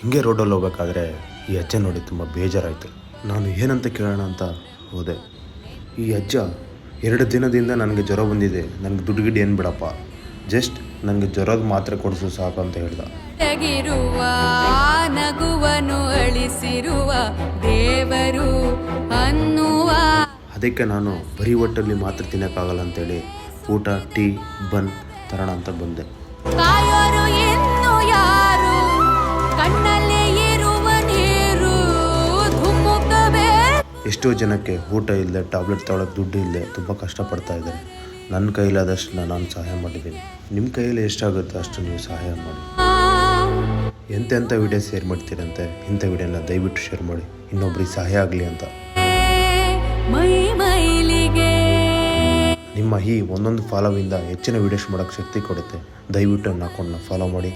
ಹಿಂಗೆ ರೋಡಲ್ಲಿ ಹೋಗ್ಬೇಕಾದ್ರೆ ಈ ಅಜ್ಜ ನೋಡಿ ತುಂಬ ಬೇಜಾರಾಯಿತು. ನಾನು ಏನಂತ ಕೇಳೋಣ ಅಂತ ಹೋದೆ. ಈ ಅಜ್ಜ 2 ದಿನದಿಂದ ನನಗೆ ಜ್ವರ ಬಂದಿದೆ, ನನಗೆ ದುಡ್ಡು ಗಿಡ್ಡು ಏನು ಬಿಡಪ್ಪ, ಜಸ್ಟ್ ನನಗೆ ಜ್ವರದ ಮಾತ್ರೆ ಕೊಡಿಸು ಸಾಕು ಅಂತ ಹೇಳ್ದ. ನಗುವನು ಅಳಿಸಿರುವ ದೇವರು ಅನ್ನುವ. ಅದಕ್ಕೆ ನಾನು ಬರೀ ಹೊಟ್ಟಲ್ಲಿ ಮಾತ್ರ ತಿನ್ನೋಕ್ಕಾಗಲ್ಲ ಅಂತೇಳಿ ಊಟ, ಟೀ, ಬನ್ ತರೋಣ ಅಂತ ಬಂದೆ. ಕಾಯೋರು ಇನ್ನು ಯಾರು, ಕಣ್ಣಲ್ಲೇ ಇರುವ ನೀರು ಧುಮುಕವೇ. ಎಷ್ಟೋ ಜನಕ್ಕೆ ಊಟ ಇಲ್ಲದೆ, ಟ್ಯಾಬ್ಲೆಟ್ ತೊಗೊಳಕ್ಕೆ ದುಡ್ಡು ಇಲ್ಲದೆ ತುಂಬ ಕಷ್ಟಪಡ್ತಾ ಇದ್ದಾರೆ. ನನ್ನ ಕೈಲಾದಷ್ಟು ನಾನು ಸಹಾಯ ಮಾಡಿದ್ದೀನಿ. ನಿಮ್ಮ ಕೈಯಲ್ಲಿ ಎಷ್ಟಾಗುತ್ತೋ ಅಷ್ಟು ನೀವು ಸಹಾಯ ಮಾಡಿ. ಎಂತೆಂಥ ವಿಡಿಯೋ ಶೇರ್ ಮಾಡ್ತೀರಂತೆ, ಇಂಥ ವಿಡಿಯೋನ ದಯವಿಟ್ಟು ಶೇರ್ ಮಾಡಿ, ಇನ್ನೊಬ್ರಿಗೆ ಸಹಾಯ ಆಗಲಿ ಅಂತ. ನಿಮ್ಮ ಈ ಒಂದೊಂದು ಫಾಲೋವಿಂದ ಹೆಚ್ಚಿನ ವಿಡಿಯೋಸ್ ಮಾಡೋಕ್ಕೆ ಶಕ್ತಿ ಕೊಡುತ್ತೆ. ದಯವಿಟ್ಟು ನನ್ನ ಅಕೌಂಟ್ನ ಫಾಲೋ ಮಾಡಿ.